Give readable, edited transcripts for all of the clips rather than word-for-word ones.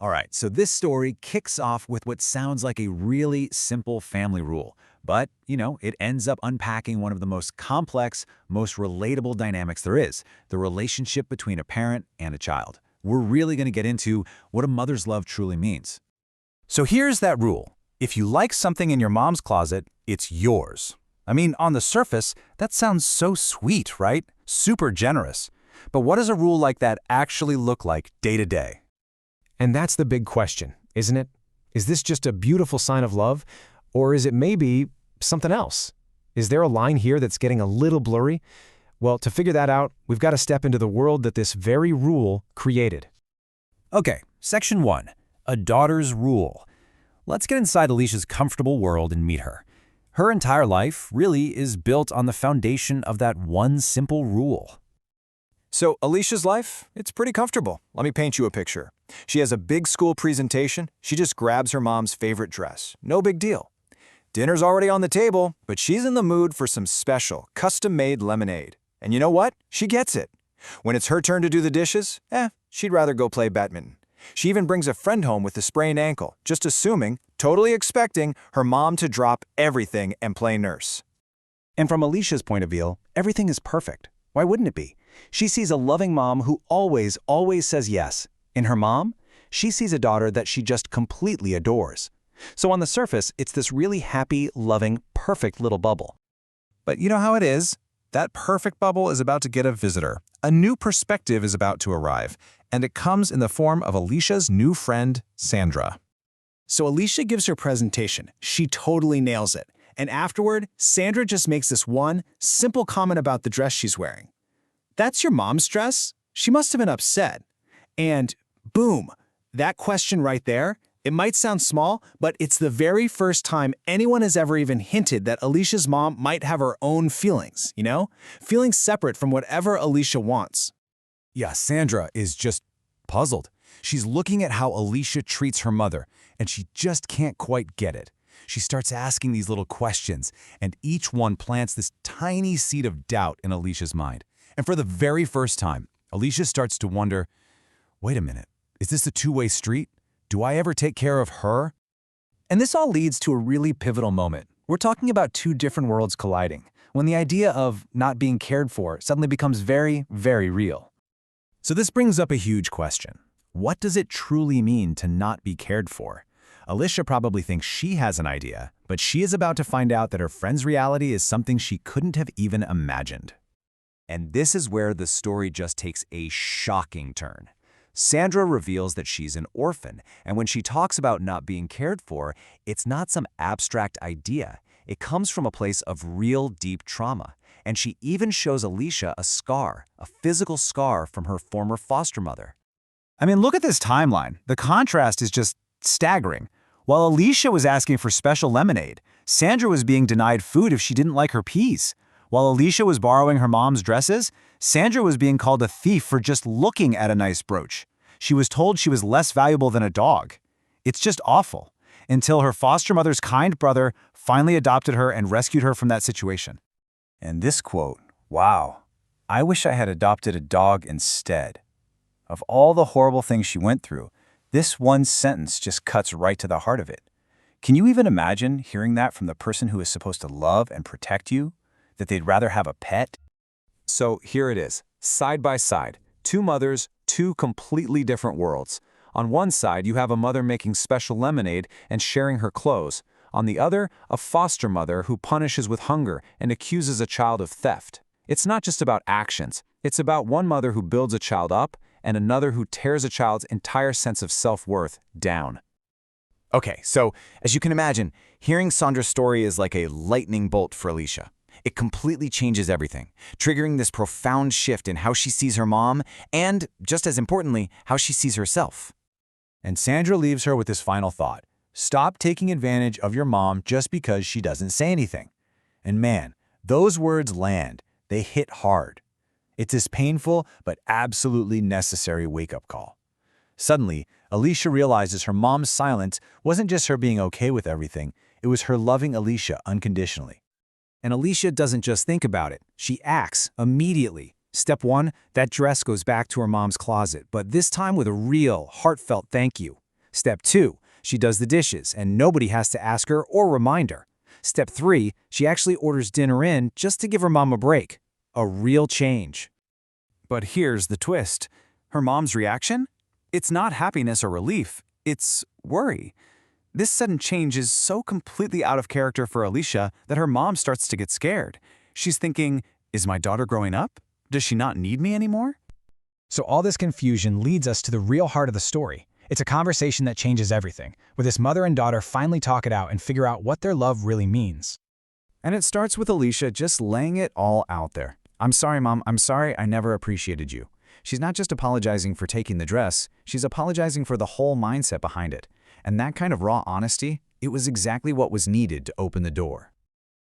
All right, so this story kicks off with what sounds like a really simple family rule. But, it ends up unpacking one of the most complex, most relatable dynamics there is, the relationship between a parent and a child. We're really going to get into what a mother's love truly means. So here's that rule. If you like something in your mom's closet, it's yours. I mean, on the surface, that sounds so sweet, right? Super generous. But what does a rule like that actually look like day to day? And that's the big question, isn't it? Is this just a beautiful sign of love, or is it maybe something else? Is there a line here that's getting a little blurry? Well, to figure that out, we've got to step into the world that this very rule created. Okay, Section 1, A Daughter's Rule. Let's get inside Alicia's comfortable world and meet her. Her entire life really is built on the foundation of that one simple rule. So Alicia's life, it's pretty comfortable. Let me paint you a picture. She has a big school presentation. She just grabs her mom's favorite dress. No big deal. Dinner's already on the table, but she's in the mood for some special, custom-made lemonade. And you know what? She gets it. When it's her turn to do the dishes, she'd rather go play badminton. She even brings a friend home with a sprained ankle, just assuming, totally expecting, her mom to drop everything and play nurse. And from Alicia's point of view, everything is perfect. Why wouldn't it be? She sees a loving mom who always says yes. In her mom, she sees a daughter that she just completely adores. So on the surface, it's this really happy, loving, perfect little bubble. But you know how it is? That perfect bubble is about to get a visitor. A new perspective is about to arrive, and it comes in the form of Alicia's new friend, Sandra. So Alicia gives her presentation. She totally nails it. And afterward, Sandra just makes this one simple comment about the dress she's wearing. "That's your mom's dress?" She must have been upset. And boom, that question right there, it might sound small, but it's the very first time anyone has ever even hinted that Alicia's mom might have her own feelings, Feelings separate from whatever Alicia wants. Yeah, Sandra is just puzzled. She's looking at how Alicia treats her mother, and she just can't quite get it. She starts asking these little questions, and each one plants this tiny seed of doubt in Alicia's mind. And for the very first time, Alicia starts to wonder, wait a minute, is this a two-way street? Do I ever take care of her? And this all leads to a really pivotal moment. We're talking about two different worlds colliding, when the idea of not being cared for suddenly becomes very, very real. So this brings up a huge question. What does it truly mean to not be cared for? Alicia probably thinks she has an idea, but she is about to find out that her friend's reality is something she couldn't have even imagined. And this is where the story just takes a shocking turn. Sandra reveals that she's an orphan, and when she talks about not being cared for, it's not some abstract idea. It comes from a place of real deep trauma. And she even shows Alicia a scar, a physical scar from her former foster mother. I mean, look at this timeline. The contrast is just staggering. While Alicia was asking for special lemonade, Sandra was being denied food if she didn't like her peas. While Alicia was borrowing her mom's dresses, Sandra was being called a thief for just looking at a nice brooch. She was told she was less valuable than a dog. It's just awful, until her foster mother's kind brother finally adopted her and rescued her from that situation. And this quote, wow, I wish I had adopted a dog instead. Of all the horrible things she went through, this one sentence just cuts right to the heart of it. Can you even imagine hearing that from the person who is supposed to love and protect you? That they'd rather have a pet? So here it is, side by side, two mothers, two completely different worlds. On one side, you have a mother making special lemonade and sharing her clothes. On the other, a foster mother who punishes with hunger and accuses a child of theft. It's not just about actions. It's about one mother who builds a child up and another who tears a child's entire sense of self-worth down. Okay, so as you can imagine, hearing Sandra's story is like a lightning bolt for Alicia. It completely changes everything, triggering this profound shift in how she sees her mom and, just as importantly, how she sees herself. And Sandra leaves her with this final thought. Stop taking advantage of your mom just because she doesn't say anything. And man, those words land. They hit hard. It's this painful but absolutely necessary wake-up call. Suddenly, Alicia realizes her mom's silence wasn't just her being okay with everything, it was her loving Alicia unconditionally. And Alicia doesn't just think about it, she acts immediately. Step 1, that dress goes back to her mom's closet, but this time with a real, heartfelt thank you. Step 2, she does the dishes, and nobody has to ask her or remind her. Step 3, she actually orders dinner in just to give her mom a break. A real change. But here's the twist. Her mom's reaction? It's not happiness or relief, it's worry. This sudden change is so completely out of character for Alicia that her mom starts to get scared. She's thinking, is my daughter growing up? Does she not need me anymore? So all this confusion leads us to the real heart of the story. It's a conversation that changes everything, where this mother and daughter finally talk it out and figure out what their love really means. And it starts with Alicia just laying it all out there. I'm sorry, Mom. I'm sorry I never appreciated you. She's not just apologizing for taking the dress, she's apologizing for the whole mindset behind it. And that kind of raw honesty, it was exactly what was needed to open the door.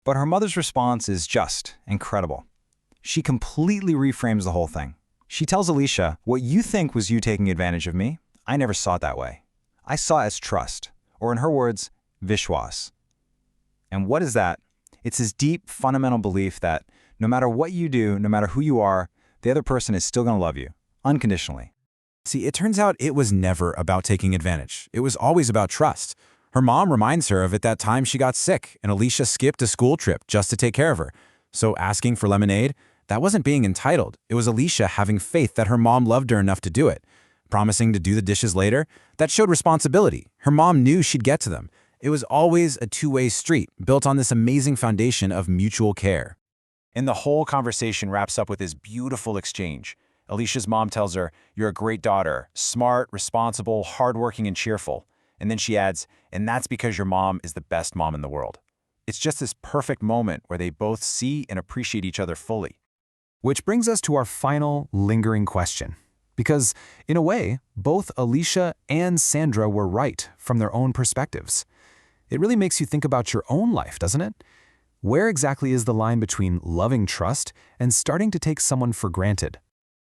But her mother's response is just incredible. She completely reframes the whole thing. She tells Alicia, what you think was you taking advantage of me, I never saw it that way. I saw it as trust, or in her words, vishwas. And what is that? It's this deep, fundamental belief that no matter what you do, no matter who you are, the other person is still going to love you, unconditionally. See, it turns out it was never about taking advantage. It was always about trust. Her mom reminds her of it that time she got sick, and Alicia skipped a school trip just to take care of her. So asking for lemonade, that wasn't being entitled. It was Alicia having faith that her mom loved her enough to do it. Promising to do the dishes later, that showed responsibility. Her mom knew she'd get to them. It was always a two-way street, built on this amazing foundation of mutual care. And the whole conversation wraps up with this beautiful exchange. Alicia's mom tells her, you're a great daughter, smart, responsible, hardworking, and cheerful. And then she adds, and that's because your mom is the best mom in the world. It's just this perfect moment where they both see and appreciate each other fully. Which brings us to our final lingering question. Because, in a way, both Alicia and Sandra were right from their own perspectives. It really makes you think about your own life, doesn't it? Where exactly is the line between loving trust and starting to take someone for granted?